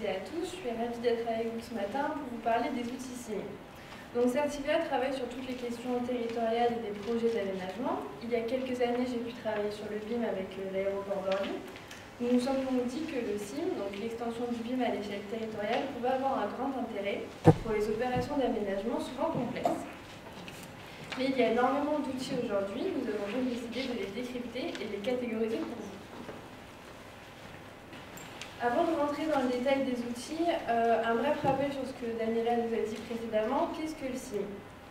et à tous, je suis ravie d'être avec vous ce matin pour vous parler des outils SIM. Donc Certivia travaille sur toutes les questions territoriales et des projets d'aménagement. Il y a quelques années, j'ai pu travailler sur le BIM avec l'aéroport d'Orly. Nous nous sommes donc dit que le SIM, donc l'extension du BIM à l'échelle territoriale, pouvait avoir un grand intérêt pour les opérations d'aménagement souvent complexes. Mais il y a énormément d'outils aujourd'hui, nous avons donc décidé de les décrypter et les catégoriser pour vous. Avant de rentrer dans le détail des outils, un bref rappel sur ce que Daniela nous a dit précédemment. Qu'est-ce que le SIM?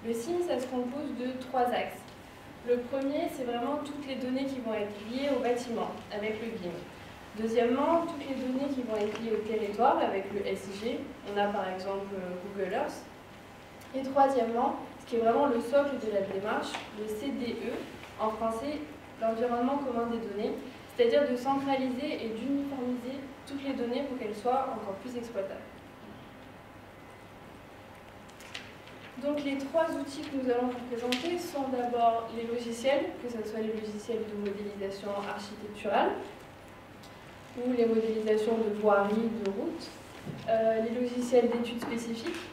Le SIM, ça se compose de 3 axes. Le premier, c'est vraiment toutes les données qui vont être liées au bâtiment, avec le BIM. Deuxièmement, toutes les données qui vont être liées au territoire, avec le SIG. On a par exemple Google Earth. Et troisièmement, ce qui est vraiment le socle de la démarche, le CDE, en français, l'environnement commun des données, c'est-à-dire de centraliser et d'uniformiser toutes les données pour qu'elles soient encore plus exploitables. Donc les 3 outils que nous allons vous présenter sont d'abord les logiciels, que ce soit les logiciels de modélisation architecturale ou les modélisations de voirie, de route, les logiciels d'études spécifiques,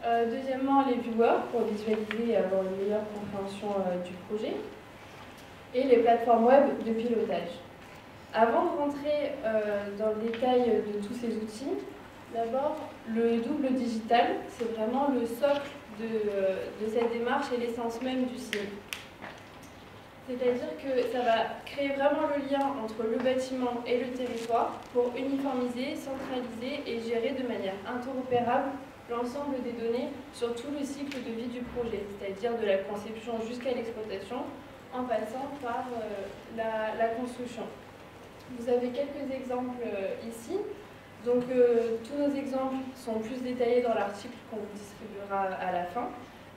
deuxièmement les viewers pour visualiser et avoir une meilleure compréhension du projet, et les plateformes web de pilotage. Avant de rentrer dans le détail de tous ces outils, d'abord, le double digital, c'est vraiment le socle de cette démarche et l'essence même du SIM. C'est-à-dire que ça va créer vraiment le lien entre le bâtiment et le territoire pour uniformiser, centraliser et gérer de manière interopérable l'ensemble des données sur tout le cycle de vie du projet, c'est-à-dire de la conception jusqu'à l'exploitation, en passant par la construction. Vous avez quelques exemples ici. Donc tous nos exemples sont plus détaillés dans l'article qu'on vous distribuera à la fin.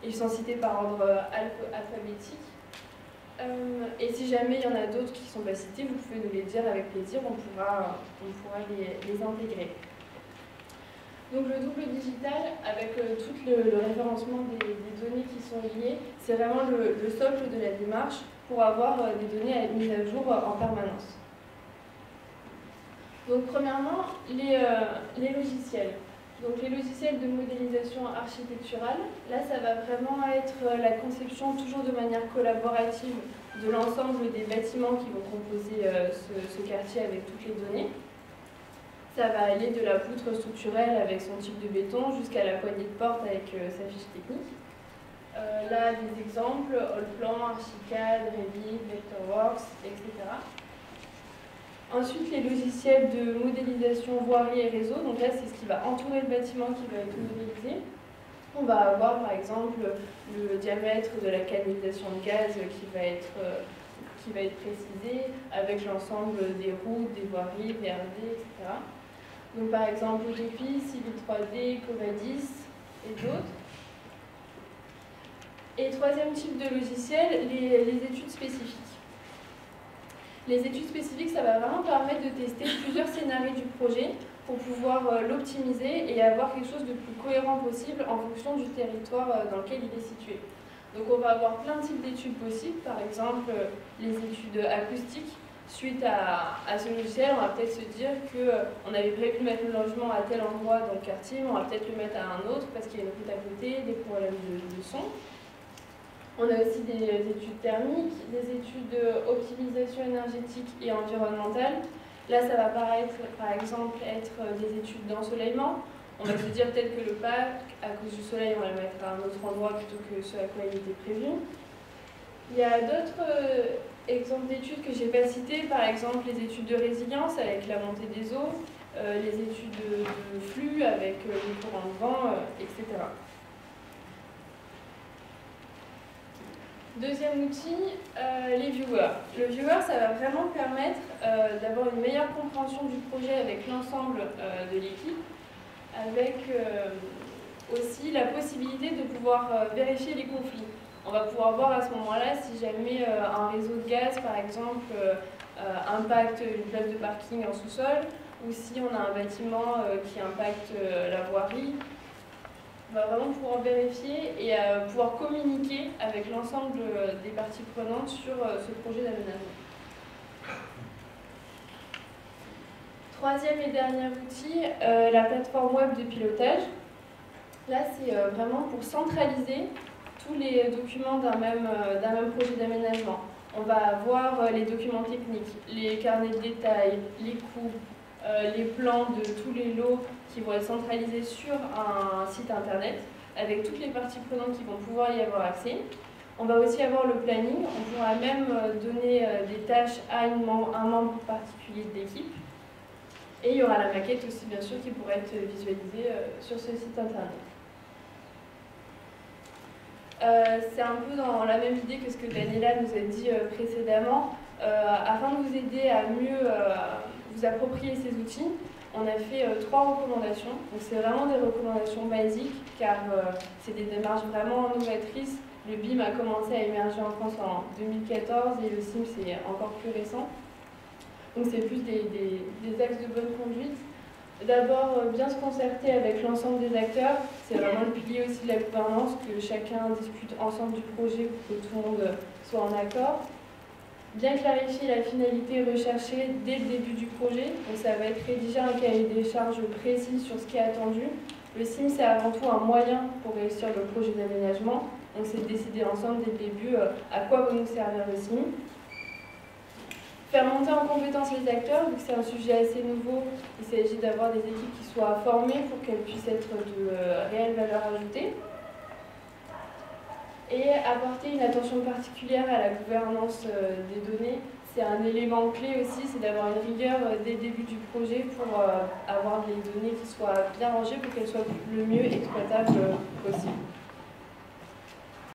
Ils sont cités par ordre alphabétique. Et si jamais il y en a d'autres qui ne sont pas cités, vous pouvez nous les dire avec plaisir, on pourra les intégrer. Donc le double digital, avec tout le référencement des données qui sont liées, c'est vraiment le socle de la démarche pour avoir des données mises à jour en permanence. Donc premièrement, les logiciels. Donc les logiciels de modélisation architecturale, là ça va vraiment être la conception toujours de manière collaborative de l'ensemble des bâtiments qui vont composer ce quartier avec toutes les données. Ça va aller de la poutre structurelle avec son type de béton jusqu'à la poignée de porte avec sa fiche technique. Là, des exemples, Allplan, Archicad, Revit, Vectorworks, etc. Ensuite, les logiciels de modélisation voirie et réseau. Donc là, c'est ce qui va entourer le bâtiment qui va être modélisé. On va avoir par exemple le diamètre de la canalisation de gaz qui va être précisé avec l'ensemble des routes, des voiries, VRD, etc. Donc par exemple Utopie, Civil 3D, Covadis et d'autres. Et troisième type de logiciel, les études spécifiques. Les études spécifiques, ça va vraiment permettre de tester plusieurs scénarios du projet pour pouvoir l'optimiser et avoir quelque chose de plus cohérent possible en fonction du territoire dans lequel il est situé. Donc on va avoir plein de types d'études possibles, par exemple les études acoustiques. Suite à ce logiciel, on va peut-être se dire qu'on avait prévu de mettre le logement à tel endroit dans le quartier, mais on va peut-être le mettre à un autre parce qu'il y a une route à côté, des problèmes de son. On a aussi des études thermiques, des études d'optimisation énergétique et environnementale. Là, ça va paraître, par exemple, être des études d'ensoleillement. On va se dire peut-être que le parc, à cause du soleil, on va le mettre à un autre endroit plutôt que ce à quoi il était prévu. Il y a d'autres exemples d'études que je n'ai pas cités, par exemple les études de résilience avec la montée des eaux, les études de flux avec les courants de vent, etc. Deuxième outil, les viewers. Le viewer, ça va vraiment permettre d'avoir une meilleure compréhension du projet avec l'ensemble de l'équipe, avec aussi la possibilité de pouvoir vérifier les conflits. On va pouvoir voir à ce moment-là si jamais un réseau de gaz, par exemple, impacte une place de parking en sous-sol, ou si on a un bâtiment qui impacte la voirie. On va vraiment pouvoir vérifier et pouvoir communiquer avec l'ensemble des parties prenantes sur ce projet d'aménagement. Troisième et dernier outil, la plateforme web de pilotage. Là, c'est vraiment pour centraliser tous les documents d'un même projet d'aménagement. On va avoir les documents techniques, les carnets de détail, les coûts, les plans de tous les lots qui vont être centralisés sur un site internet avec toutes les parties prenantes qui vont pouvoir y avoir accès. On va aussi avoir le planning, on pourra même donner des tâches à un membre particulier de l'équipe. Et il y aura la maquette aussi, bien sûr, qui pourra être visualisée sur ce site internet. C'est un peu dans la même idée que ce que Daniela nous a dit précédemment. Afin de vous aider à mieux vous approprier ces outils, on a fait 3 recommandations. Donc c'est vraiment des recommandations basiques car c'est des démarches vraiment novatrices. Le BIM a commencé à émerger en France en 2014 et le CIM c'est encore plus récent. Donc c'est plus des axes de bonne conduite. D'abord, bien se concerter avec l'ensemble des acteurs. C'est vraiment le pilier aussi de la gouvernance, que chacun discute ensemble du projet pour que tout le monde soit en accord. Bien clarifier la finalité recherchée dès le début du projet. Donc ça va être rédiger un cahier des charges précis sur ce qui est attendu. Le CIM, c'est avant tout un moyen pour réussir le projet d'aménagement. Donc c'est de décider ensemble dès le début à quoi va nous servir le CIM. Faire monter en compétence les acteurs, vu que c'est un sujet assez nouveau, il s'agit d'avoir des équipes qui soient formées pour qu'elles puissent être de réelle valeur ajoutée. Et apporter une attention particulière à la gouvernance des données. C'est un élément clé aussi, c'est d'avoir une rigueur dès le début du projet pour avoir des données qui soient bien rangées pour qu'elles soient le mieux exploitables possible.